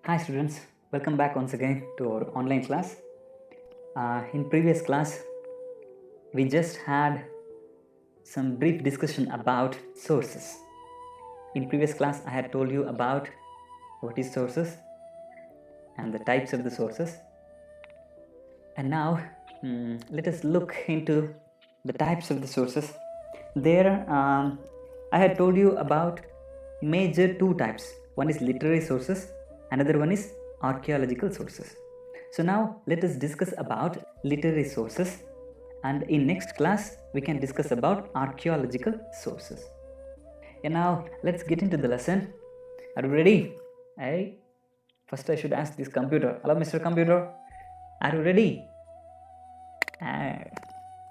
Hi students, welcome back once again to our online class. In previous class, we just had some brief discussion about sources. In previous class, I had told you about what is sources and the types of the sources. And now, let us look into the types of the sources. There, I had told you about major two types. One is literary sources, another one is archaeological sources. So now let us discuss about literary sources, and in next class we can discuss about archaeological sources. And now let's get into the lesson. Are you ready? Hey, first I should ask this computer. Hello, Mr. Computer. Are you ready?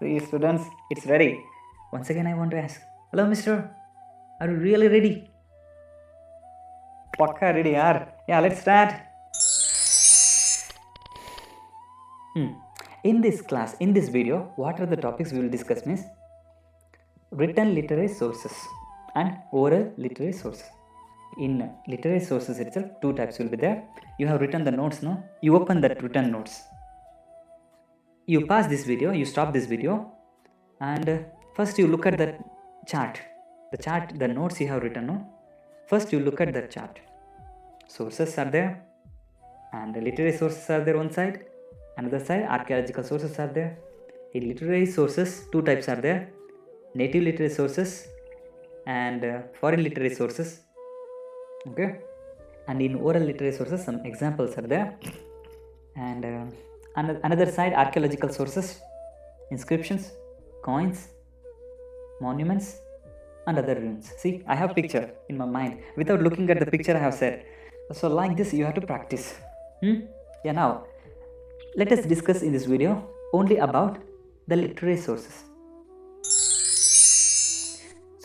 See, students, it's ready. Once again, I want to ask. Hello, Mister. Are you really ready? Pakka ready, yaar. Yeah, let's start. In this class, in this video, what are the topics we will discuss means written literary sources and oral literary sources. In literary sources itself, two types will be there. You have written the notes, no? You open that written notes. You pause this video, you stop this video, and first you look at the chart. The notes you have written, no? First you look at the chart. Sources are there, and the literary sources are there one side. Another side, archaeological sources are there. In literary sources, two types are there: native literary sources and foreign literary sources. Okay, and in oral literary sources, some examples are there. And another side, archaeological sources, inscriptions, coins, monuments, and other ruins. See, I have picture in my mind. Without looking at the picture, I have said. So like this, you have to practice. Yeah, now let us discuss in this video only about the literary sources.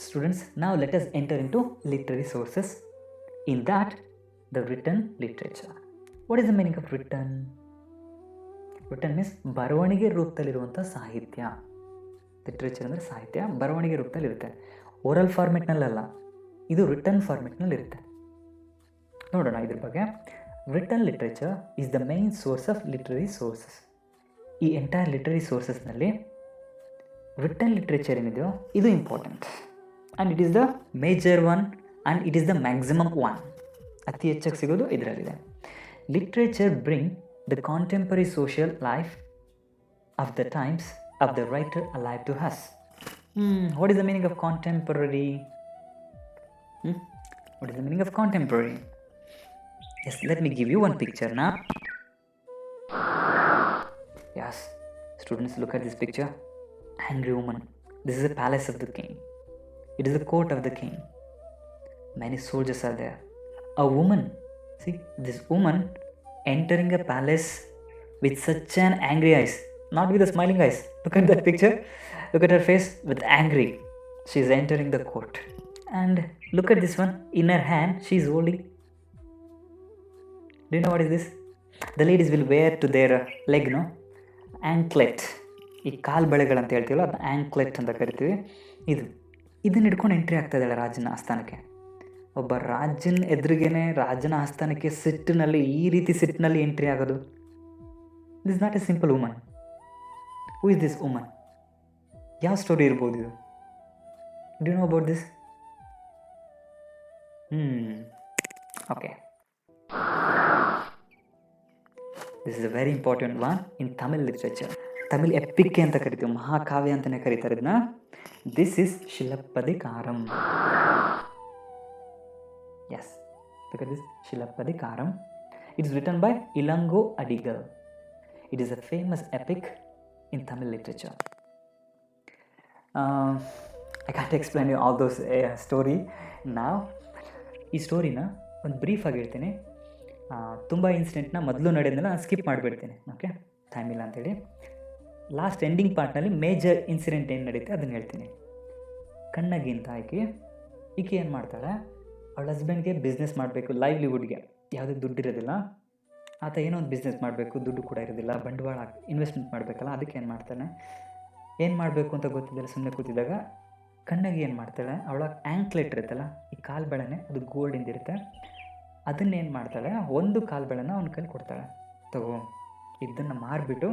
Students, now let us enter into literary sources. In that, the written literature. What is the meaning of written? Written means ಬರವಣಿಗೆ ರೂಪದಲ್ಲಿರುವಂಥ ಸಾಹಿತ್ಯ. Literature ಅಂದರೆ ಸಾಹಿತ್ಯ ಬರವಣಿಗೆ ರೂಪದಲ್ಲಿರುತ್ತೆ. Oral ಫಾರ್ಮೆಟ್ನಲ್ಲ, ಇದು return ಫಾರ್ಮೆಟ್ನಲ್ಲಿ ಇರುತ್ತೆ. ನೋಡೋಣ ಇದ್ರ ಬಗ್ಗೆ. Written literature is the main source of literary sources. ಈ ಎಂಟೈರ್ ಲಿಟ್ರರಿ ಸೋರ್ಸಸ್ನಲ್ಲಿ ರಿಟರ್ನ್ ಲಿಟ್ರೇಚರ್ ಏನಿದೆಯೋ ಇದು important, and it is the major one and it is the maximum one. ಅತಿ ಹೆಚ್ಚಾಗಿ ಸಿಗೋದು ಇದರಲ್ಲಿದೆ. Literature bring the contemporary social life of the times of the writer alive to us. What is the meaning of contemporary? What is the meaning of contemporary? Yes, let me give you one picture now. Yes, students, look at this picture. Angry woman. This is a palace of the king. It is the court of the king. Many soldiers are there. A woman, see this woman entering a palace with such an angry eyes. Not with the smiling eyes. Look at that picture. Look at her face with angry. She is entering the court. And look at this one. In her hand, she is holding. Do you know what is this? The ladies will wear to their leg, no? Anklet. ಈ ಕಾಲು ಬಳೆಗಳು ಅಂತ ಹೇಳ್ತೀವಲ್ಲ, ಅದು anklet ಅಂತ ಕರಿತೀವಿ. ಇದನ್ನ ಹಿಡ್ಕೊಂಡು entry ಆಗ್ತಾ ಇದ್ದಾಳೆ ರಾಜನ ಆಸ್ಥಾನಕ್ಕೆ. ಒಬ್ಬ ರಾಜನ ಎದುರಿಗೇನೆ ರಾಜನ ಆಸ್ಥಾನಕ್ಕೆ ಸಿಟ್ಟಿನಲ್ಲಿ, ಈ ರೀತಿ ಸಿಟ್ಟಿನಲ್ಲಿ ಎಂಟ್ರಿ ಆಗೋದು. This is not A simple woman. Who is this woman? ಯಾವ ಸ್ಟೋರಿ ಇರ್ಬೋದು ಇದು? Do you know about this? Okay. This is a very important one in Tamil literature. Tamil epic ಅಂತ ಕರಿತೀವಿ, ಮಹಾಕಾವ್ಯ ಅಂತಲೇ ಕರೀತಾರೆ ಇದನ್ನ. This is ಶಿಲಪ್ಪದಿಕಾರಂ. Yes, look at this, ಶಿಲಪ್ಪದಿಕಾರಂ. It is written by Ilango Adigal. It is a famous epic in Tamil literature. I can't explain you all those story now. ಈ ಸ್ಟೋರಿನ ಒಂದು brief ಆಗಿ ಹೇಳ್ತೀನಿ. ತುಂಬ ಇನ್ಸಿಡೆಂಟ್ನ ಮೊದಲು ನಡೆಯೋದನ್ನ ನಾನು ಸ್ಕಿಪ್ ಮಾಡಿಬಿಡ್ತೀನಿ. ಓಕೆ, ಟೈಮ್ ಇಲ್ಲ ಅಂತೇಳಿ. ಲಾಸ್ಟ್ ಎಂಡಿಂಗ್ ಪಾರ್ಟ್ನಲ್ಲಿ ಮೇಜರ್ ಇನ್ಸಿಡೆಂಟ್ ಏನು ನಡೀತೆ ಅದನ್ನು ಹೇಳ್ತೀನಿ. ಕಣ್ಣಗಿಂತ ಈಕೆ ಏನು ಮಾಡ್ತಾಳೆ, ಅವಳ ಹಸ್ಬೆಂಡ್ಗೆ ಬಿಸ್ನೆಸ್ ಮಾಡಬೇಕು, ಲೈವ್ಲಿಹುಡ್ಗೆ ಯಾವುದೇ ದುಡ್ಡಿರೋದಿಲ್ಲ. ಆತ ಏನೋ ಒಂದು ಬಿಸ್ನೆಸ್ ಮಾಡಬೇಕು, ದುಡ್ಡು ಕೂಡ ಇರೋದಿಲ್ಲ, ಬಂಡವಾಳ ಇನ್ವೆಸ್ಟ್ಮೆಂಟ್ ಮಾಡಬೇಕಲ್ಲ, ಅದಕ್ಕೆ ಏನು ಮಾಡ್ತಾನೆ, ಏನು ಮಾಡಬೇಕು ಅಂತ ಗೊತ್ತಿದ್ದರೆ ಸುಮ್ಮನೆ ಕೂತಿದ್ದಾಗ ಕಣ್ಣಾಗಿ ಏನು ಮಾಡ್ತಾಳೆ, ಅವಳ ಆ್ಯಂಕ್ಲೆಟ್ ಇರುತ್ತಲ್ಲ, ಈ ಕಾಲು ಬೆಳೆನೆ ಅದು ಗೋಲ್ಡಿಂದ ಇರುತ್ತೆ. ಅದನ್ನೇನು ಮಾಡ್ತಾಳೆ, ಒಂದು ಕಾಲು ಬೆಳೆನ ಅವನ ಕೈಲಿ ಕೊಡ್ತಾಳೆ. ತಗೋ, ಇದನ್ನು ಮಾರಿಬಿಟ್ಟು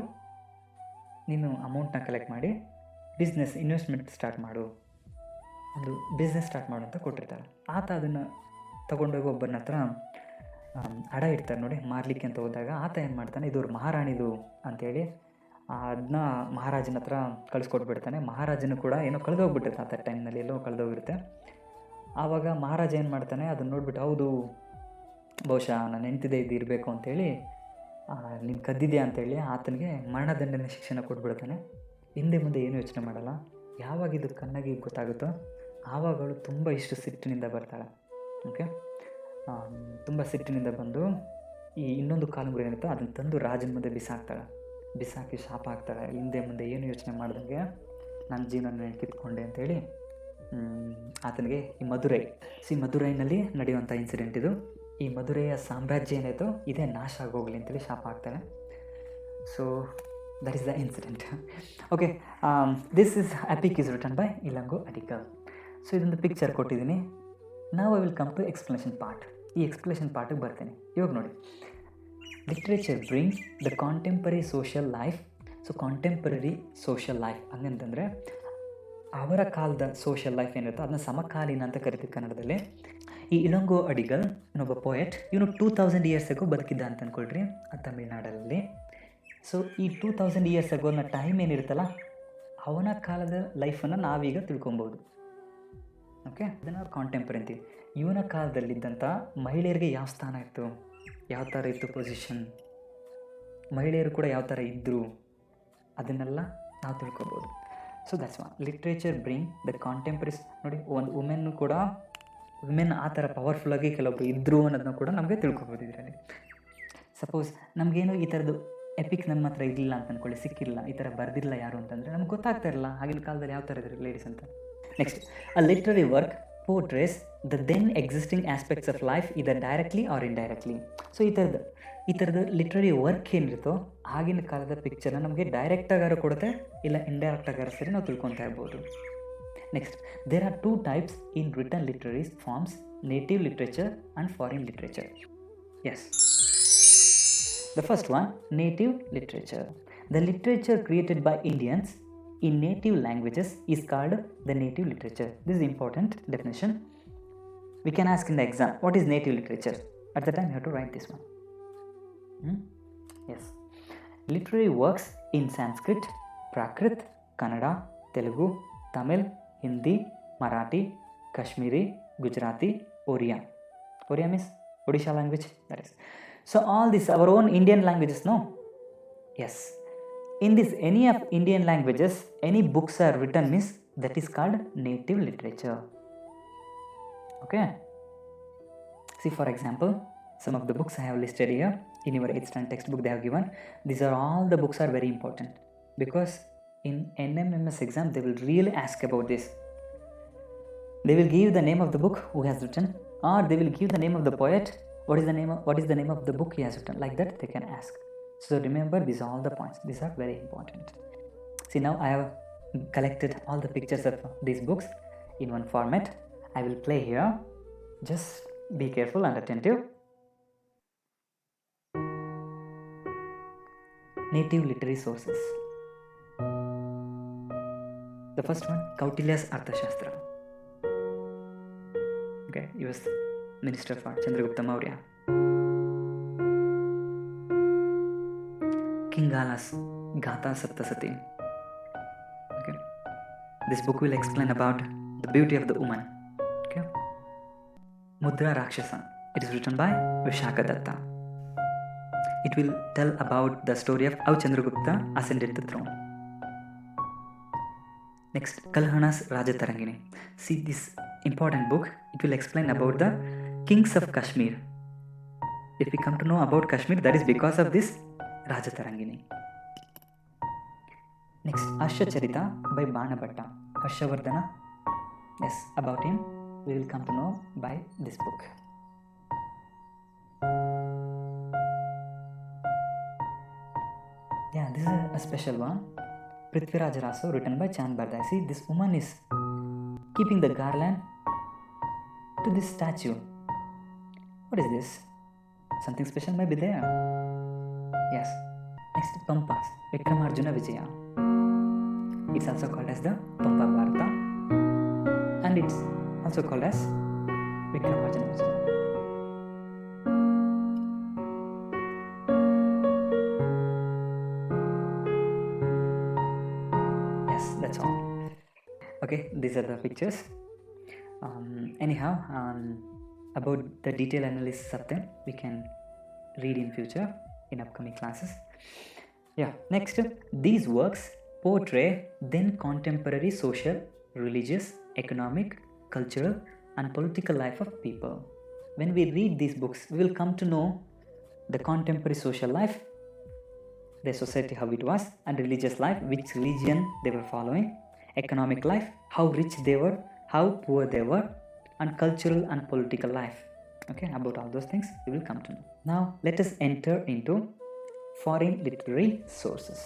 ನೀನು ಅಮೌಂಟ್ನ ಕಲೆಕ್ಟ್ ಮಾಡಿ ಬಿಸ್ನೆಸ್ ಇನ್ವೆಸ್ಟ್ಮೆಂಟ್ ಸ್ಟಾರ್ಟ್ ಮಾಡು, ಒಂದು ಬಿಸ್ನೆಸ್ ಸ್ಟಾರ್ಟ್ ಮಾಡು ಅಂತ ಕೊಟ್ಟಿರ್ತಾಳೆ. ಆತ ಅದನ್ನು ತೊಗೊಂಡೋಗಿ ಒಬ್ಬನ ಹತ್ರ ಅಡ ಇಡ್ತಾರೆ ನೋಡಿ, ಮಾರಲಿಕ್ಕೆ ಅಂತ ಹೋದಾಗ ಆತ ಏನು ಮಾಡ್ತಾನೆ, ಇದು ಮಹಾರಾಣಿದು ಅಂಥೇಳಿ ಅದನ್ನ ಮಹಾರಾಜನ ಹತ್ರ ಕಳಿಸ್ಕೊಟ್ಬಿಡ್ತಾನೆ. ಮಹಾರಾಜನು ಕೂಡ ಏನೋ ಕಳೆದೋಗ್ಬಿಟ್ಟಿರುತ್ತೆ ಆ ಟೈಮ್ನಲ್ಲಿ, ಎಲ್ಲೋ ಕಳೆದೋಗಿರುತ್ತೆ. ಆವಾಗ ಮಹಾರಾಜ ಏನು ಮಾಡ್ತಾನೆ, ಅದನ್ನು ನೋಡ್ಬಿಟ್ಟು ಹೌದು ಬಹುಶಃ ನಾನು ಹೆಂಡ್ತಿದೆ ಇದು ಇರಬೇಕು ಅಂಥೇಳಿ ನೀನು ಕದ್ದಿದ್ಯಾ ಅಂತೇಳಿ ಆತನಿಗೆ ಮರಣದಂಡನೆ ಶಿಕ್ಷಣ ಕೊಟ್ಬಿಡ್ತಾನೆ. ಹಿಂದೆ ಮುಂದೆ ಏನೂ ಯೋಚನೆ ಮಾಡಲ್ಲ. ಯಾವಾಗ ಇದು ಕಣ್ಣಾಗಿ ಗೊತ್ತಾಗುತ್ತೋ ಆವಾಗಗಳು ತುಂಬ ಇಷ್ಟು ಸಿಟ್ಟಿನಿಂದ ಬರ್ತಾಳೆ. ಓಕೆ, ತುಂಬ ಸಿಟ್ಟಿನಿಂದ ಬಂದು ಈ ಇನ್ನೊಂದು ಕಾಲುಂಗುರ ಏನಿತ್ತು ಅದನ್ನು ತಂದು ರಾಜನ ಮುಂದೆ ಬಿಸಾಕಿ ಶಾಪ ಹಾಕ್ತಾಳೆ. ಹಿಂದೆ ಮುಂದೆ ಏನು ಯೋಚನೆ ಮಾಡ್ದಂಗೆ ನನ್ನ ಜೀವನ ಕಿತ್ಕೊಂಡೆ ಅಂತೇಳಿ ಆತನಿಗೆ ಈ ಮಧುರೈನಲ್ಲಿ ನಡೆಯುವಂಥ ಇನ್ಸಿಡೆಂಟ್ ಇದು. ಈ ಮಧುರೈಯ ಸಾಮ್ರಾಜ್ಯ ಏನಾಯಿತು ಇದೇ ನಾಶ ಆಗೋಗಲಿ ಅಂತೇಳಿ ಶಾಪ ಹಾಕ್ತಾಳೆ. So that is the incident. Okay, this is epic is written by Ilango Adigal. So ಇದೊಂದು ಪಿಕ್ಚರ್ ಕೊಟ್ಟಿದ್ದೀನಿ. ನಾವು I will come to explanation part. ಈ ಎಕ್ಸ್ಪ್ಲನೇಷನ್ ಪಾರ್ಟಿಗೆ ಬರ್ತೀನಿ. ಇವಾಗ ನೋಡಿ, literature brings the contemporary social life. So contemporary social life ಹಂಗಂತಂದರೆ ಅವರ ಕಾಲದ ಸೋಷಿಯಲ್ ಲೈಫ್ ಏನಿರುತ್ತೋ ಅದನ್ನ ಸಮಕಾಲೀನ ಅಂತ ಕರಿತೀವಿ ಕನ್ನಡದಲ್ಲಿ. ಈ ಇಲಂಗೋ ಅಡಿಗಲ್ ಇನ್ನೊಬ್ಬ ಪೋಯೆಟ್, ಇವನು 2000 ಇಯರ್ಸ್ ಅಗೋ ಬದುಕಿದ್ದ ಅಂತ ಅಂದ್ಕೊಳ್ರಿ ತಮಿಳ್ನಾಡಲ್ಲಿ. ಸೊ ಈ 2000 ಇಯರ್ಸ್ ಅಗೋನ ಟೈಮ್ ಏನಿರುತ್ತಲ್ಲ ಅವನ ಕಾಲದ ಲೈಫನ್ನು ನಾವೀಗ ತಿಳ್ಕೊಬೋದು. ಓಕೆ, ಅದನ್ನು ಅವ್ರು ಕಾಂಟೆಂಪರರಿ ಅಂತೀವಿ. ಇವನ ಕಾಲದಲ್ಲಿದ್ದಂಥ ಮಹಿಳೆಯರಿಗೆ ಯಾವ ಸ್ಥಾನ ಇತ್ತು, ಯಾವ ಥರ ಇತ್ತು ಪೊಸಿಷನ್, ಮಹಿಳೆಯರು ಕೂಡ ಯಾವ ಥರ ಇದ್ದರು, ಅದನ್ನೆಲ್ಲ ನಾವು ತಿಳ್ಕೊಬೋದು. So that's one. Literature bring the contemporaries. ನೋಡಿ, ಒಂದು ವುಮೆನ್ ಆ ಥರ ಪವರ್ಫುಲ್ಲಾಗಿ ಕೆಲವೊಬ್ರು ಇದ್ದರು ಅನ್ನೋದನ್ನ ಕೂಡ ನಮಗೆ ತಿಳ್ಕೊಬೋದು ಇದರಲ್ಲಿ. ಸಪೋಸ್ ನಮಗೇನು ಈ ಥರದ್ದು ಎಪಿಕ್ ನಮ್ಮ ಹತ್ರ ಇರಲಿಲ್ಲ ಅಂತ ಅಂದ್ಕೊಳ್ಳಿ, ಸಿಕ್ಕಿಲ್ಲ, ಈ ಥರ ಬರೆದಿಲ್ಲ ಯಾರು ಅಂತಂದರೆ ನಮ್ಗೆ ಗೊತ್ತಾಗ್ತಾ ಇರಲ್ಲ ಆಗಿನ ಕಾಲದಲ್ಲಿ ಯಾವ ಥರ ಇದ್ರು ಲೇಡೀಸ್ ಅಂತ. Next, a literary work portrays the then existing aspects of life either directly or indirectly. So ಈ ಥರದ ಲಿಟ್ರರಿ ವರ್ಕ್ ಏನಿರುತ್ತೋ ಆಗಿನ ಕಾಲದ ಪಿಕ್ಚರ್ನ ನಮಗೆ ಡೈರೆಕ್ಟಾಗಾರು ಕೊಡುತ್ತೆ, ಇಲ್ಲ ಇಂಡೈರೆಕ್ಟಾಗಾರು ಸರಿ ನಾವು ತಿಳ್ಕೊತಾ ಇರ್ಬೋದು. Next, there are 2 types in written literary forms: native literature and foreign literature. Yes, the first one, native literature. The literature created by Indians in native languages is called the native literature. This is important definition. We can ask in the exam, what is native literature? At the time you have to write this one. Yes, literary works in Sanskrit, Prakrit, Kannada, Telugu, Tamil, Hindi, Marathi, Kashmiri, Gujarati, Oriya. Oriya means Odisha language, that is. So all these our own Indian languages, no? Yes. In this, any of Indian languages, any books are written means that is called native literature. Okay. See, for example, some of the books I have listed here in your 8th standard textbook they have given. These are all the books are very important because in NMMS exam they will really ask about this. They will give the name of the book who has written, or they will give the name of the poet. What is the name of the book he has written? Like that they can ask. So remember, these are all the points. These are very important. See, now I have collected all the pictures of these books in one format. I will play here. Just be careful and attentive. Native literary sources. The first one, Kautilya's Arthashastra. Okay, he was Minister for Chandragupta Maurya. Kingala's Gatha Saptasati. Okay, this book will explain about the beauty of the woman. Okay, Mudra Rakshasa. It is written by Vishaka Datta. It will tell about the story of how Chandragupta ascended the throne. Next, Kalhana's Rajatarangini. See this important book. It will explain about the kings of Kashmir. If we come to know about Kashmir, that is because of this Rajatarangini. Next, Asha Charita by Banabhatta. Harshavardhana. Yes, about him we will come to know by this book. Yeah, this is a special one. Prithviraj Raso, written by Chand Bardai. See, this woman is keeping the garland to this statue. What is this? Something special may be there. Yes. Next, Pampas, Vikramarjuna Vijaya. It's also called as the Pampa Bharata, and it's also called as Vikramarjuna Vijaya. Yes, that's all. Okay, these are the pictures. Anyhow, about the detailed analysis of them, we can read in future in upcoming classes. Yeah, next, these works portray then contemporary social, religious, economic, cultural, and political life of people. When we read these books, we will come to know the contemporary social life, their society, how it was, and religious life, which religion they were following, economic life, how rich they were, how poor they were, and cultural and political life. Okay, about all those things we will come to know. Now let us enter into foreign literary sources.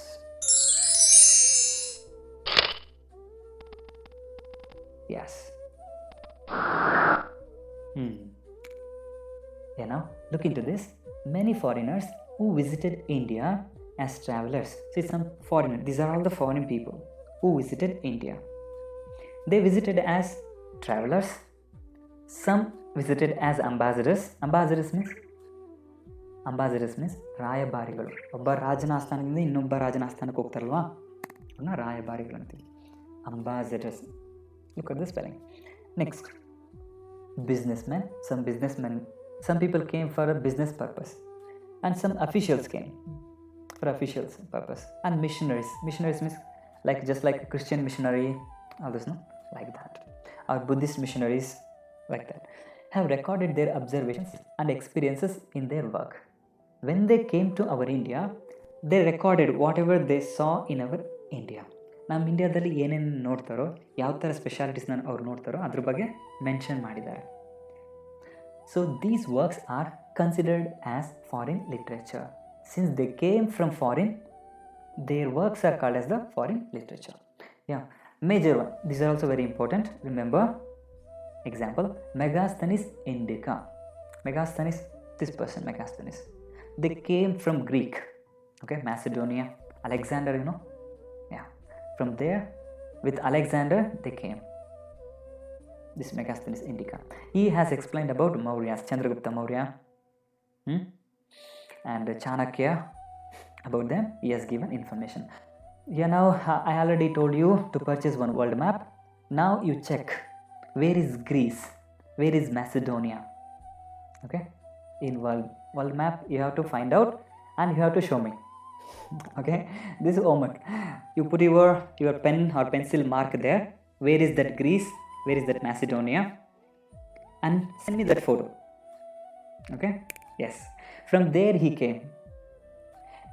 Yes. Yeah, now look into this. Many foreigners who visited India as travelers. See, some foreigners, these are all the foreign people who visited India. They visited as travelers. Some visited as ambassadors. Ambassadors means ರಾಯಭಾರಿಗಳು. ಒಬ್ಬ ರಾಜನ ಆಸ್ಥಾನದಿಂದ ಇನ್ನೊಬ್ಬ ರಾಜನ ಆಸ್ಥಾನಕ್ಕೆ ಹೋಗ್ತಾರಲ್ವಾ, ಅವ್ರನ್ನ ರಾಯಭಾರಿಗಳು ಅಂತೀವಿ. Ambassadors. Look at the spelling. Next, businessmen. Some people came for a business purpose, and some officials came for officials purpose. And missionaries means like just like Christian missionary, all this, no, like that, or Buddhist missionaries, like that, have recorded their observations and experiences in their work. When they came to our India, they recorded whatever they saw in our India. ನಮ್ಮ ಇಂಡಿಯಾದಲ್ಲಿ ಏನೇನು ನೋಡ್ತಾರೋ, ಯಾವ ಥರ ಸ್ಪೆಷಾಲಿಟೀಸ್ನ ಅವ್ರು ನೋಡ್ತಾರೋ ಅದ್ರ ಬಗ್ಗೆ mention ಮಾಡಿದ್ದಾರೆ. So these works are considered as foreign literature. Since they came from foreign, their works are called as the foreign literature. Yeah, major one. These are also very important. Remember, example, Megasthenes Indica. Megasthenes, this person Megasthenes. They came from Greek. Okay, Macedonia, Alexander, you know. Yeah, from there, with Alexander, they came. This Megasthenes Indica. He has explained about Mauryas, Chandragupta Maurya, and Chanakya. About them, he has given information. Yeah, now I already told you to purchase one world map. Now you check, where is Greece, where is Macedonia. Okay, in world map you have to find out and you have to show me. Okay, this is homework. You put your pen or pencil mark there, where is that Greece, where is that Macedonia, and send me that photo. Okay, yes, from there he came.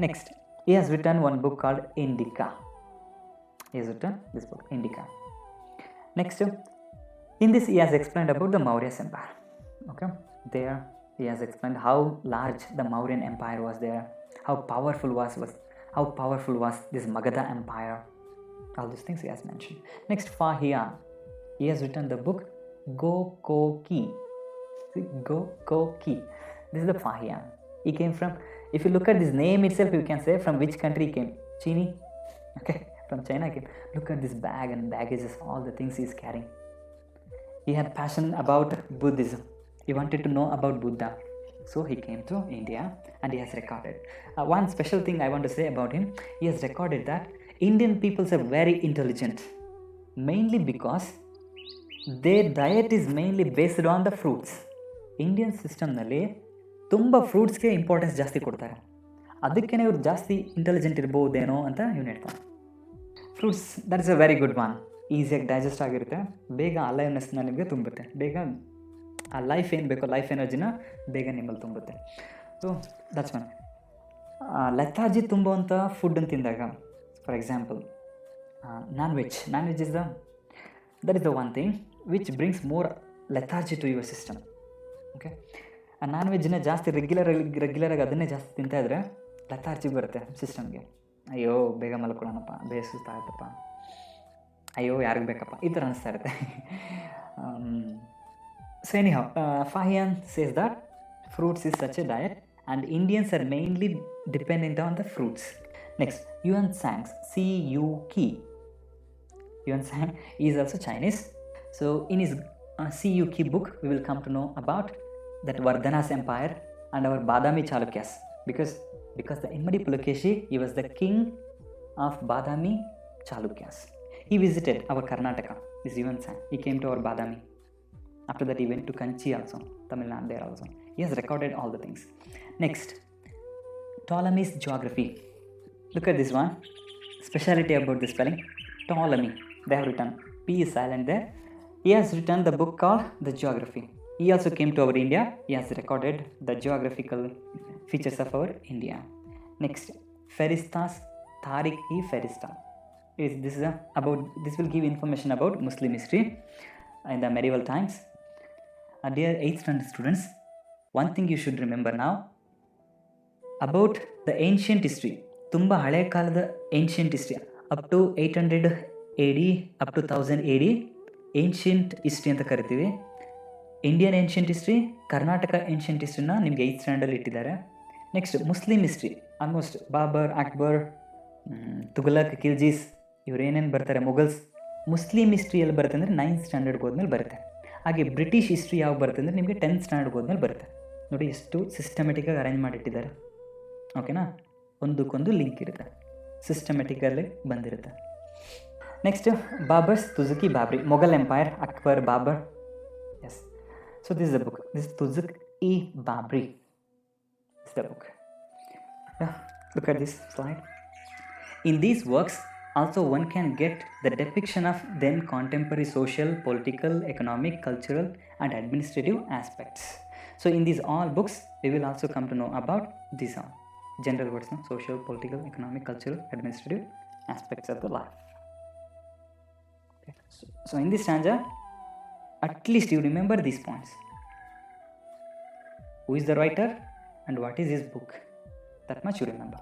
Next, he has written one book called Indica. He has written this book, Indica. Next, in this he has explained about the Maurya Empire. Okay, there he has explained how large the Mauryan Empire was there, how powerful was this Magadha Empire. All these things he has mentioned. Next, Fahian. He has written the book Gokoki. See, Gokoki. This is the Fahian. He came from, if you look at this name itself, you can say from which country he came. Chini. Okay, from China he came. Look at this bag and baggages, all the things he is carrying. He had passion about Buddhism. He wanted to know about Buddha. So he came to India and he has recorded. One special thing I want to say about him, he has recorded that Indian peoples are very intelligent. Mainly because their diet is mainly based on the fruits. Indian system nalli ತುಂಬ ಫ್ರೂಟ್ಸ್ಗೆ importance ಜಾಸ್ತಿ ಕೊಡ್ತಾರೆ. ಅದಕ್ಕೇ ಇವ್ರು ಜಾಸ್ತಿ intelligent ಇರ್ಬೋದೇನೋ ಅಂತ ಇವ್ನು ಹೇಳ್ತಾನೆ. Fruits, that is a very good one. ಈಸಿಯಾಗಿ ಡೈಜೆಸ್ಟ್ ಆಗಿರುತ್ತೆ, ಬೇಗ ಅಲೈವ್ನೆಸ್ನ ನಿಮಗೆ ತುಂಬುತ್ತೆ, ಬೇಗ ಆ ಲೈಫ್ ಏನು ಬೇಕೋ ಲೈಫ್ ಎನರ್ಜಿನ ಬೇಗ ನಿಮ್ಮಲ್ಲಿ ತುಂಬುತ್ತೆ. So that's one. ಲೆಥಾರ್ಜಿ ತುಂಬುವಂಥ ಫುಡ್ಡನ್ನು ತಿಂದಾಗ, for example non veg is that is the one thing which brings more lethargy to your system. Okay, ಆ ನಾನ್ ವೆಜ್ನ ಜಾಸ್ತಿ ರೆಗ್ಯುಲರಾಗಿ ಅದನ್ನೇ ಜಾಸ್ತಿ ತಿಂತಾಯಿದ್ರೆ ಲೆಥಾರ್ಜಿ ಬರುತ್ತೆ ಸಿಸ್ಟಮ್ಗೆ. ಅಯ್ಯೋ ಬೇಗ ಮಲ್ಕೊಳ್ಳೋಣಪ್ಪ, ಬೇಗ ಸುಸ್ತಾಗುತ್ತಪ್ಪ, ಅಯ್ಯೋ ಯಾರಿಗೆ ಬೇಕಪ್ಪ, ಈ ಥರ ಅನಿಸ್ತಾ ಇರುತ್ತೆ. So anyhow, Fahian says that Fruits is such a diet, and Indians are mainly dependent on the fruits. Next, Yuan Sang, C-U-Ki. Yuan Sang is also Chinese. So in his C-U-Ki book, we will come to know about that Vardhana's empire and our Badami Chalukyas. Because the Immadi Pulakeshi, he was the king of Badami Chalukyas. He visited our Karnataka, this Yuan Sang. He came to our Badami. After that, he went to Kanchi also, Tamil Nadu there also. He has recorded all the things. Next, Ptolemy's geography. Look at this one. Speciality about the spelling, Ptolemy. They have written, P is silent there. He has written the book called The Geography. He also came to our India. He has recorded the geographical features of our India. Next, Feristas, Tariq-i-Feristan. This will give information about Muslim history in the medieval times. Dear 8th standard students, one thing you should remember now about the ancient history. ತುಂಬ ಹಳೆ ಕಾಲದ ancient history up to 800 AD up to 1000 AD ancient history ಅಂತ ಕರಿತೀವಿ. Indian ancient history, Karnataka ancient ಹಿಸ್ಟ್ರಿನ ನಿಮಗೆ 8th standard ಇಟ್ಟಿದ್ದಾರೆ. Next Muslim history, almost Babar, Akbar, Tughlaq, Khiljis ಇವರೇನೇನು ಬರ್ತಾರೆ, ಮೊಘಲ್ಸ್. ಮುಸ್ಲಿಂ ಹಿಸ್ಟ್ರಿ ಎಲ್ಲಿ ಬರುತ್ತೆ ಅಂದರೆ 9th ಸ್ಟ್ಯಾಂಡರ್ಡ್ಗೆ ಹೋದ್ಮೇಲೆ ಬರುತ್ತೆ. ಹಾಗೆ ಬ್ರಿಟಿಷ್ ಹಿಸ್ಟ್ರಿ ಯಾವಾಗ ಬರುತ್ತೆ ಅಂದರೆ ನಿಮಗೆ 10th ಸ್ಟ್ಯಾಂಡರ್ಡ್ಗೆ ಹೋದ್ಮೇಲೆ ಬರುತ್ತೆ. ನೋಡಿ ಎಷ್ಟು ಸಿಸ್ಟಮೆಟಿಕ್ಕಾಗಿ ಅರೇಂಜ್ ಮಾಡಿಟ್ಟಿದ್ದಾರೆ. ಓಕೆನಾ, ಒಂದಕ್ಕೊಂದು ಲಿಂಕ್ ಇರುತ್ತೆ, ಸಿಸ್ಟಮೆಟಿಕಲ್ಲಿ ಬಂದಿರುತ್ತೆ. Next Babar's, Tuzuk-i, Babri, Mughal empire, Akbar, Babar. Yes, so this is the book. This Tuzuk-i-Babri is the book. Yeah, look at this slide. In these works also one can get the depiction of then contemporary social, political, economic, cultural and administrative aspects. So in these all books we will also come to know about these all general words, no? Social, political, economic, cultural, administrative aspects of the life. Okay. So in this stanza, at least you remember these points. Who is the writer and what is his book? That much you remember.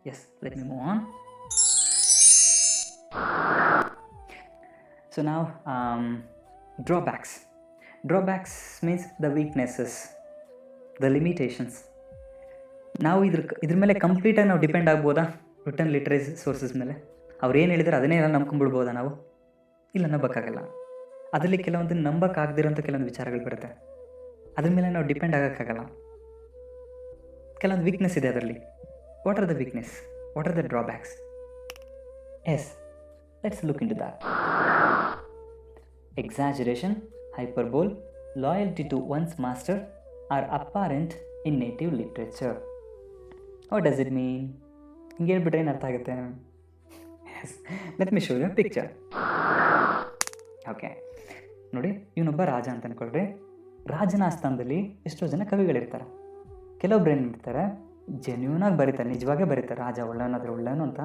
Yes, let me move on. So now drawbacks. Drawbacks means the weaknesses, the limitations. ನಾವು ಇದ್ರ ಮೇಲೆ ಕಂಪ್ಲೀಟಾಗಿ ನಾವು depend ಆಗ್ಬೋದಾ? Written literature sources ಮೇಲೆ ಅವ್ರು ಏನು ಹೇಳಿದ್ರೆ ಅದನ್ನೇ ಎಲ್ಲ ನಂಬ್ಕೊಂಡ್ಬಿಡ್ಬೋದಾ ನಾವು? ಇಲ್ಲ, ನಂಬೋಕ್ಕಾಗಲ್ಲ. ಅದರಲ್ಲಿ ಕೆಲವೊಂದು ನಂಬಕ್ಕಾಗದಿರೋಂಥ ಕೆಲವೊಂದು ವಿಚಾರಗಳು ಬರುತ್ತೆ, ಅದ್ರ ಮೇಲೆ ನಾವು ಡಿಪೆಂಡ್ ಆಗೋಕ್ಕಾಗಲ್ಲ. ಕೆಲವೊಂದು ವೀಕ್ನೆಸ್ ಇದೆ ಅದರಲ್ಲಿ. What are the weakness? What are the drawbacks? Yes, let's look into that. Exaggeration, hyperbole, loyalty to one's master are apparent in native literature. What does it mean? ಹಿಂಗೆ ಹೇಳ್ಬಿಟ್ರೆ ಏನು ಅರ್ಥ ಆಗುತ್ತೆ? Yes, let me show you a picture. Okay, ನೋಡಿ, ಇವನೊಬ್ಬ ರಾಜ ಅಂತ ಅಂದ್ಕೊಳ್ರಿ. ರಾಜನ ಆಸ್ಥಾನದಲ್ಲಿ ಎಷ್ಟೋ ಜನ ಕವಿಗಳಿರ್ತಾರೆ. ಕೆಲವೊಬ್ರು ಏನು ಮಾಡ್ತಾರೆ, ಜೆನ್ಯೂನಾಗಿ ಬರೀತಾರೆ, ನಿಜವಾಗೇ ಬರೀತಾರೆ. ರಾಜ ಒಳ್ಳೆಯವನಾದ್ರೆ ಒಳ್ಳೆಯವನು ಅಂತ,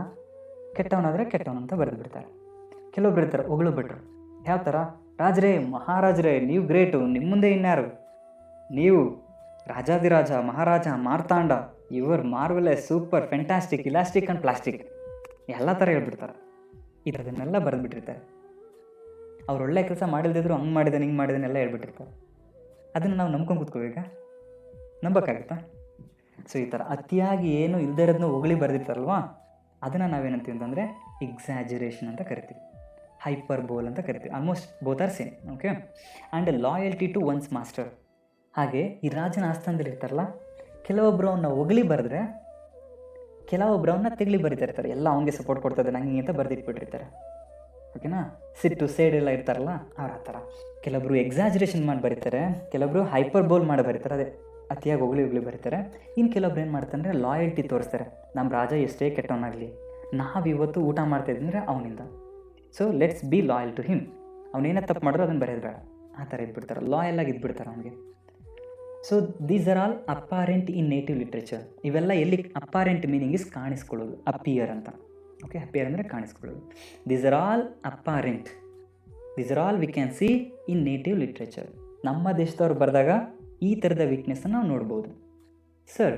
ಕೆಟ್ಟವನಾದರೆ ಕೆಟ್ಟವನು ಅಂತ ಬರೆದು ಬಿಡ್ತಾರೆ. ಕೆಲವೊಬ್ರು ಇರ್ತಾರೆ ಹೊಗಳು ಬಿಟ್ರು. ಯಾವ ಥರ? ರಾಜರೇ, ಮಹಾರಾಜರೇ, ನೀವು ಗ್ರೇಟು, ನಿಮ್ಮ ಮುಂದೆ ಇನ್ಯಾರು, ನೀವು ರಾಜಾದಿರಾಜ, ಮಹಾರಾಜ, ಮಾರ್ತಾಂಡ, your marvellous, super, fantastic, elastic and plastic, ಎಲ್ಲ ಥರ ಹೇಳ್ಬಿಡ್ತಾರೆ. ಈ ಥರದನ್ನೆಲ್ಲ ಬರೆದುಬಿಟ್ಟಿರ್ತಾರೆ. ಅವ್ರು ಒಳ್ಳೆ ಕೆಲಸ ಮಾಡಿಲ್ದಿದ್ರು ಹಂಗೆ ಮಾಡಿದ್ದಾನೆ, ಹಿಂಗೆ ಮಾಡಿದ್ದಾನೆಲ್ಲ ಹೇಳ್ಬಿಟ್ಟಿರ್ತಾರೆ. ಅದನ್ನು ನಾವು ನಂಬ್ಕೊಂಡು ಕೂತ್ಕೋಬೇಕಾ? ನಂಬೋಕ್ಕಾಗುತ್ತಾ? ಸೊ ಈ ಥರ ಅತಿಯಾಗಿ ಏನು ಇಲ್ಲದೇ ಇರೋದನ್ನ ಹೊಗಳಿ ಬರೆದಿರ್ತಾರಲ್ವಾ, ಅದನ್ನು ನಾವೇನಂತೀವಿ ಅಂತಂದರೆ ಎಕ್ಸಾಜರೇಷನ್ ಅಂತ ಕರಿತೀವಿ, ಹೈಪರ್ಬೋಲ್ ಅಂತ ಕರಿತೀವಿ. Almost both are same. Okay. And loyalty to one's master. ಹಾಗೆ ಈ ರಾಜನ ಆಸ್ಥಾನದಲ್ಲಿ ಇರ್ತಾರಲ್ಲ, ಕೆಲವೊಬ್ಬರು ಅವನ್ನ ಹೊಗಳಿ ಬರೆದ್ರೆ ಕೆಲವೊಬ್ಬರು ಅವನ್ನ ತೆಗಳಿ ಬರೀತಿರ್ತಾರೆ. ಎಲ್ಲ ಅವನಿಗೆ ಸಪೋರ್ಟ್ ಕೊಡ್ತದೆ ನಂಗೆ ಅಂತ ಬರೆದಿಟ್ಬಿಟ್ಟಿರ್ತಾರೆ. ಓಕೆನಾ? ಸಿಟ್ಟು ಸೇಡ್ ಎಲ್ಲ ಇರ್ತಾರಲ್ಲ ಅವ್ರು ಆ ಥರ. ಕೆಲವೊಬ್ರು ಎಕ್ಸಾಜರೇಷನ್ ಮಾಡಿ ಬರೀತಾರೆ, ಕೆಲವೊಬ್ರು ಹೈಪರ್ಬೋಲ್ ಮಾಡಿ ಬರೀತಾರೆ, ಅದೇ ಅತಿಯಾಗಿ ಹೊಗಳಿ ಬರೀತಾರೆ. ಇನ್ನು ಕೆಲವೊಬ್ರು ಏನು ಮಾಡ್ತಾರೆ ಅಂದರೆ ಲಾಯಲ್ಟಿ ತೋರಿಸ್ತಾರೆ. ನಮ್ಮ ರಾಜ ಎಷ್ಟೇ ಕೆಟ್ಟವನಾಗಲಿ, ನಾವಿವತ್ತು ಊಟ ಮಾಡ್ತಾಯಿದ್ವಿ ಅಂದರೆ ಅವನಿಂದ, so let's be loyal to him. ಅವನೇನೇ ತಪ್ಪು ಮಾಡಿದ್ರು ಅದನ್ನು ಬರೆಯೋದು ಬೇಡ, ಆ ಥರ ಇದ್ಬಿಡ್ತಾರೆ, ಲಾಯಲಾಗಿ ಇದ್ಬಿಡ್ತಾರೆ ಅವನಿಗೆ. So these are all apparent in native literature. ಇವೆಲ್ಲ ಎಲ್ಲಿ ಅಪಾರೆಂಟ್ ಮೀನಿಂಗ್ ಇಸ್ ಕಾಣಿಸ್ಕೊಳ್ಳೋದು, ಅಪಿಯರ್ ಅಂತ. ಓಕೆ, ಅಪಿಯರ್ ಅಂದರೆ ಕಾಣಿಸ್ಕೊಳ್ಳೋದು. These are all apparent, these are all we can see in native literature. ನಮ್ಮ ದೇಶದವ್ರು ಬರೆದಾಗ ಈ ಥರದ ವೀಕ್ನೆಸ್ಸನ್ನು ನಾವು ನೋಡ್ಬೋದು. Sir,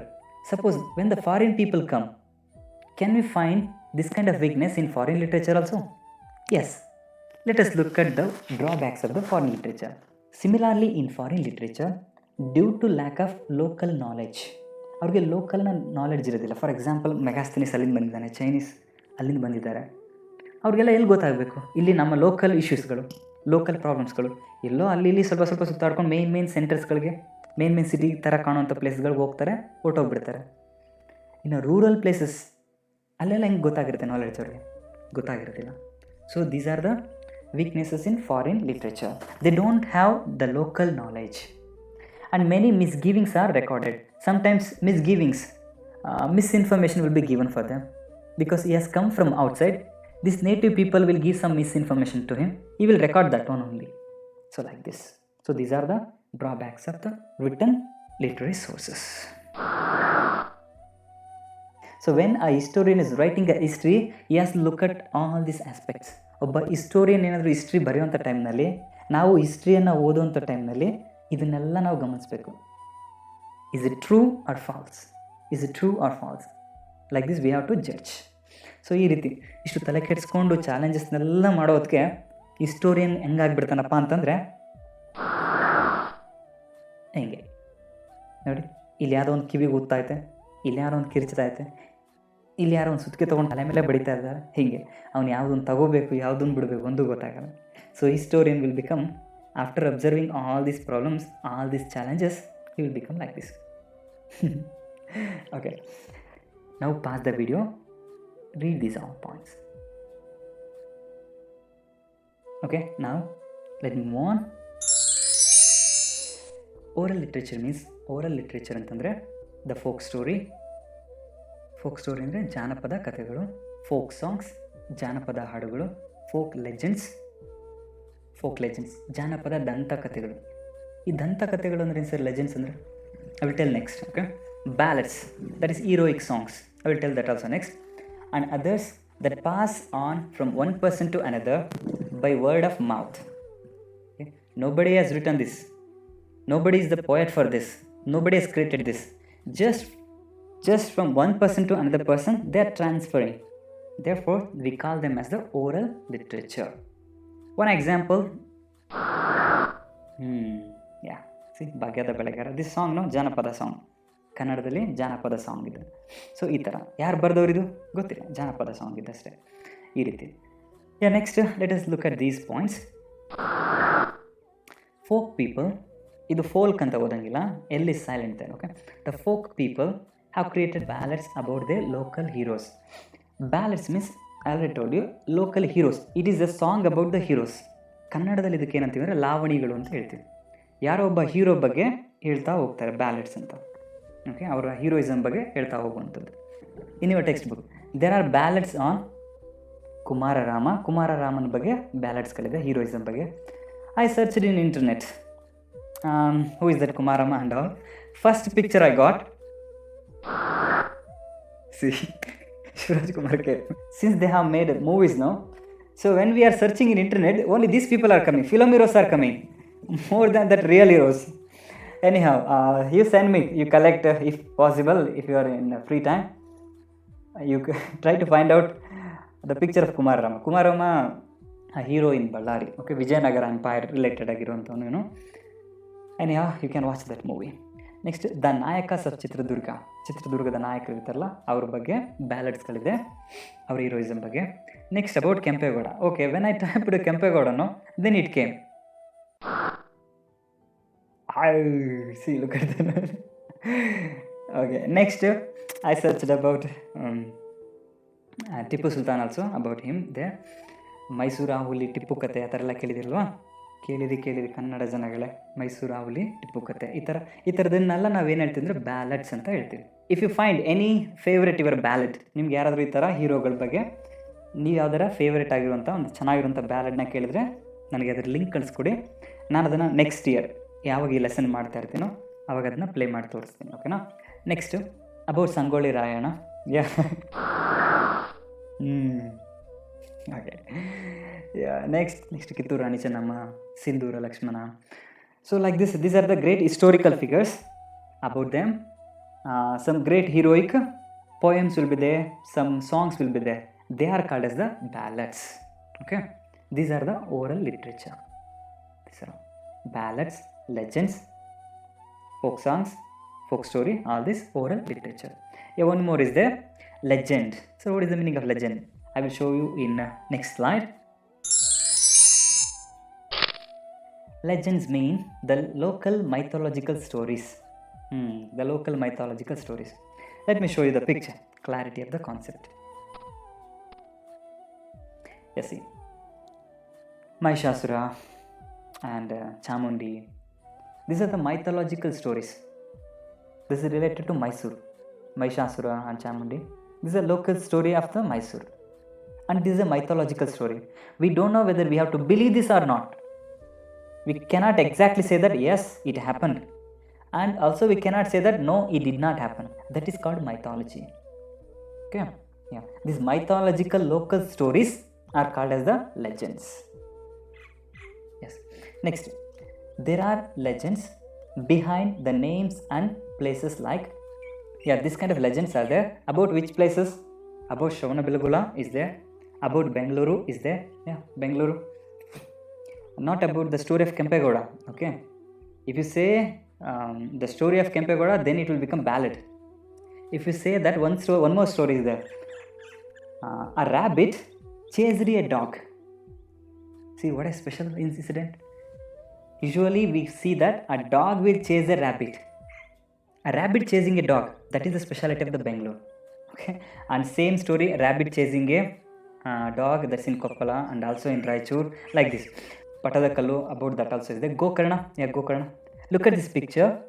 suppose when the foreign people come, can we find this kind of weakness in foreign literature also? Yes, let us look at the drawbacks of the foreign literature. Similarly in foreign literature, due to lack of local knowledge, ಅವ್ರಿಗೆ ಲೋಕಲ್ನ knowledge ಇರೋದಿಲ್ಲ. For example Megasthenes ಅಲ್ಲಿಂದ ಬಂದಿದ್ದಾನೆ, Chinese ಅಲ್ಲಿಂದ ಬಂದಿದ್ದಾರೆ. ಅವ್ರಿಗೆಲ್ಲ ಎಲ್ಲಿ ಗೊತ್ತಾಗಬೇಕು? ಇಲ್ಲಿ ನಮ್ಮ ಲೋಕಲ್ ಇಶ್ಯೂಸ್ಗಳು, ಲೋಕಲ್ ಪ್ರಾಬ್ಲಮ್ಸ್ಗಳು ಎಲ್ಲೋ ಅಲ್ಲಿ ಇಲ್ಲಿ ಸ್ವಲ್ಪ ಸ್ವಲ್ಪ ಸುತ್ತಾಡ್ಕೊಂಡು ಮೇನ್ ಸೆಂಟರ್ಸ್ಗಳಿಗೆ, ಮೇನ್ ಸಿಟಿ ಥರ ಕಾಣುವಂಥ ಪ್ಲೇಸ್ಗಳಿಗೆ ಹೋಗ್ತಾರೆ, ಹೊರಟೋಗ್ಬಿಡ್ತಾರೆ. ಇನ್ನು ರೂರಲ್ ಪ್ಲೇಸಸ್ ಅಲ್ಲೆಲ್ಲ ಹೆಂಗೆ ಗೊತ್ತಾಗಿರುತ್ತೆ ನಾಲೆಡ್ಜ್? ಅವ್ರಿಗೆ ಗೊತ್ತಾಗಿರೋದಿಲ್ಲ. So these are the weaknesses in foreign literature. They don't have the local knowledge, and many misgivings are recorded. Sometimes misinformation will be given for them because he has come from outside. This native people will give some misinformation to him. He will record that one only. So like this. So these are the drawbacks of the written literary sources. So when a historian is writing a history, he has to look at all these aspects. ಒಬ್ಬ historian ಏನಾದರೂ history ಬರೆಯುವಂಥ ಟೈಮ್ನಲ್ಲಿ, ನಾವು ಹಿಸ್ಟ್ರಿಯನ್ನು ಓದುವಂಥ ಟೈಮ್ನಲ್ಲಿ ಇದನ್ನೆಲ್ಲ ನಾವು ಗಮನಿಸಬೇಕು. Is it true or false? Is it true or false? Like this we have to judge. So ಈ ರೀತಿ ಇಷ್ಟು ತಲೆ ಕೆಡಿಸ್ಕೊಂಡು ಚಾಲೆಂಜಸ್ನೆಲ್ಲ ಮಾಡೋದಕ್ಕೆ ಹಿಸ್ಟೋರಿಯನ್ ಹೆಂಗಾಗ್ಬಿಡ್ತಾನಪ್ಪ ಅಂತಂದರೆ, ಹೆಂಗೆ ನೋಡಿ, ಇಲ್ಲಿ ಯಾವುದೋ ಒಂದು ಕಿವಿಗೆ ಊದ್ತೈತೆ, ಇಲ್ಲಿ ಯಾರೋ ಒಂದು ಕಿರ್ಚ್ತೈತೆ, ಇಲ್ಲಿ ಯಾರೋ ಒಂದು ಸುತ್ತಿಗೆ ತೊಗೊಂಡು ತಲೆ ಮೇಲೆ ಬಡಿತಾ ಇದ್ದಾರೆ. ಹೀಗೆ ಅವ್ನು ಯಾವುದನ್ನು ತಗೋಬೇಕು, ಯಾವುದನ್ನು ಬಿಡಬೇಕು ಒಂದು ಗೊತ್ತಾಗಲ್ಲ. So historian will become, after observing all these problems, all these challenges, he will become like this. Okay, now pause the video, read these all points. Okay, now let me move on. Oral literature means, oral literature ಅಂತಂದರೆ the folk story. Folk story ಅಂದರೆ ಜಾನಪದ ಕಥೆಗಳು, folk songs ಜಾನಪದ ಹಾಡುಗಳು, folk legends ಜಾನಪದ ದಂತಕಥೆಗಳು. ಈ ದಂತಕಥೆಗಳು ಅಂದರೆ ಸರ್, ಲೆಜೆಂಡ್ಸ್ ಅಂದರೆ I will tell next. Okay, ballads, that is heroic songs, I will tell that also next. And others that pass on from one person to another by word of mouth. Nobody has written this, nobody is the poet for this, nobody has created this. Just from one person to another person, they are transferring. Therefore, we call them as the oral literature. One example, see, Bhagyada ಬೆಳೆಗಾರ, this song no ಜಾನಪದ song, ಕನ್ನಡದಲ್ಲಿ ಜಾನಪದ song ಇದು. So ಈ ಥರ ಯಾರು ಬರೆದವರಿದು ಗೊತ್ತಿಲ್ಲ, ಜಾನಪದ song ಇದಷ್ಟೇ. ಈ ರೀತಿ. Next let us look at these points. Folk people, ಇದು ಫೋಲ್ಕ್ ಅಂತ ಓದಂಗಿಲ್ಲ, L is silent there. Okay, the folk people have created ballads about their local heroes. Ballads means, I already told you, local heroes. It is a song about the heroes. ಕನ್ನಡದಲ್ಲಿ ಇದಕ್ಕೆ ಏನಂತೀವಿ ಅಂದರೆ ಲಾವಣಿಗಳು ಅಂತ ಹೇಳ್ತೀವಿ. ಯಾರೋ ಒಬ್ಬ ಹೀರೋ ಬಗ್ಗೆ ಹೇಳ್ತಾ ಹೋಗ್ತಾರೆ, ಬ್ಯಾಲೆಡ್ಸ್ ಅಂತ. ಓಕೆ, ಅವರ ಹೀರೋಯಿಸಮ್ ಬಗ್ಗೆ ಹೇಳ್ತಾ ಹೋಗುವಂಥದ್ದು. In your text book there are ballads on ಕುಮಾರರಾಮನ ಬಗ್ಗೆ ಬ್ಯಾಲೆಡ್ಸ್ಗಳಿದೆ, ಹೀರೋಯಿಸಮ್ ಬಗ್ಗೆ. I searched in internet, who is that Kumarama and all. First picture I got, see, Shiraj Kumar K. Since they have made movies now, so when we are searching in internet, only these people are coming, film heroes are coming, more than that real heroes. Anyhow, you send me, you collect, if possible, if you are in free time, you try to find out the picture of Kumarama, a hero in Ballari. Okay, Vijayanagara Empire related ಆಗಿರುವಂಥವನು. Anyhow, you can watch that movie. Next, the Nayakas of ಚಿತ್ರದುರ್ಗದ ನಾಯಕರು ಇರ್ತಾರಲ್ಲ, ಅವ್ರ ಬಗ್ಗೆ ಬ್ಯಾಲೆಡ್ಸ್ಗಳಿದೆ, ಅವ್ರ heroism ಬಗ್ಗೆ. Next about Kempegowda. Okay, when I typed ಕೆಂಪೇಗೌಡನು, then it came. See, look at that. Okay, next I searched about Tipu Sultan also, about him there. Mysuru ಹುಲಿ, ಟಿಪ್ಪು ಕತೆ, ಆ ಥರ ಎಲ್ಲ ಕೇಳಿದಿಲ್ವಾ? ಕೇಳಿರಿ ಕನ್ನಡ ಜನಗಳೇ, ಮೈಸೂರು ಹುಲಿ, ಟಿಪ್ಪು ಕತೆ, ಈ ಥರದನ್ನೆಲ್ಲ ನಾವೇನು ಹೇಳ್ತೀವಿ ಅಂದರೆ ಬ್ಯಾಲೆಡ್ಸ್ ಅಂತ ಹೇಳ್ತೀವಿ. If you find any favourite your ballad, ನಿಮ್ಗೆ ಯಾರಾದರೂ ಈ ಥರ ಹೀರೋಗಳ ಬಗ್ಗೆ ನೀವು ಯಾವ್ದಾರ ಫೇವ್ರೇಟ್ ಆಗಿರುವಂಥ ಒಂದು ಚೆನ್ನಾಗಿರುವಂಥ ಬ್ಯಾಲೆಡ್ನ ಕೇಳಿದ್ರೆ ನನಗೆ ಅದ್ರ ಲಿಂಕ್ ಕಳಿಸ್ಕೊಡಿ. ನಾನು ಅದನ್ನು ನೆಕ್ಸ್ಟ್ ಇಯರ್ ಯಾವಾಗ ಈ ಲೆಸನ್ ಮಾಡ್ತಾ ಇರ್ತೀನೋ ಅವಾಗ ಅದನ್ನು ಪ್ಲೇ ಮಾಡಿ ತೋರಿಸ್ತೀನಿ. ಓಕೆನಾ? Next about Sangolli Rayanna. Okay, next Kittur Rani Chennamma, Sindhur Lakshmana. So like these are the great historical figures. About them, some great heroic poems will be there, some songs will be there. They are called as the ballads. Okay, these are the oral literature. These are ballads, legends, folk songs, folk story, all this oral literature. Yeah, one more is the legend. So what is the meaning of legend? I will show you in next slide. Legends mean the local mythological stories. The local mythological stories. Let me show you the picture. Clarity of the concept. Yes, see. Mahishasura and Chamundi. These are the mythological stories. This is related to Mysore. Mahishasura and Chamundi. This is a local story of the Mysore. And this is a mythological story. We don't know whether we have to believe this or not. We cannot exactly say that yes, it happened. And also we cannot say that no, it did not happen. That is called mythology. Okay. Yeah. These mythological local stories are called as the legends. Yes. Next, there are legends behind the names and places like, this kind of legends are there. About which places? About Shravanabelagula is there. About Bengaluru is there. Yeah, Bengaluru. Not about the story of Kempegowda. Okay. If you say the story of Kempegowda, then it will become ballad. If you say that one more story is there. A rabbit chased a dog. See what a special incident. Usually we see that a dog will chase a rabbit. A rabbit chasing a dog. That is the speciality of the Bangalore. Okay. And same story, a rabbit chasing a dog. That's in Koppala and also in Raichur. Like this. Patadakallu, about that also is there. Gokarna. Yeah, Gokarna. Look at this picture.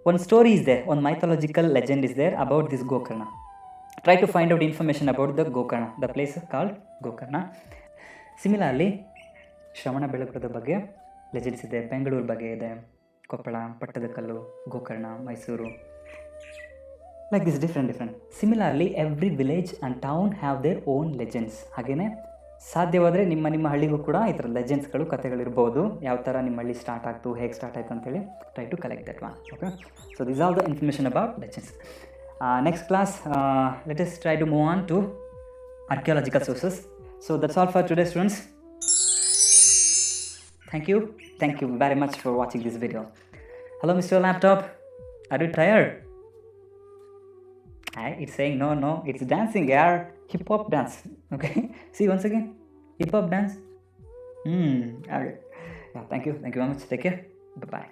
One story is there. One mythological legend is there about this Gokarna. Try to find out information about the Gokarna. The place is called Gokarna. Similarly, Shravanabelagola ಬಗ್ಗೆ legends ಇದೆ, ಬೆಂಗಳೂರು ಬಗ್ಗೆ ಇದೆ, Koppal, Pattadakal, Gokarna, Mysuru. Like this, different. Similarly, every village and town have their own legends. ಹಾಗೇನೆ ಸಾಧ್ಯವಾದರೆ ನಿಮ್ಮ ಹಳ್ಳಿಗೂ ಕೂಡ ಈ ಥರ ಲೆಜೆಂಡ್ಸ್ಗಳು, ಕಥೆಗಳಿರ್ಬೋದು. ಯಾವ ಥರ ನಿಮ್ಮ ಹಳ್ಳಿ ಸ್ಟಾರ್ಟ್ ಆಗ್ತು, ಹೇಗೆ ಸ್ಟಾರ್ಟ್ ಆಯಿತು ಅಂತೇಳಿ try to collect that one. Okay, so this all the information about legends. Next class, let us try to move on to archaeological sources. So that's all for today, students. Thank you very much for watching this video. Hello, Mr. Laptop. Are you tired? It's saying no, it's dancing, yaar. Hip hop dance. Okay, see once again, hip hop dance. Okay. Yeah, thank you very much. Take care. Bye bye.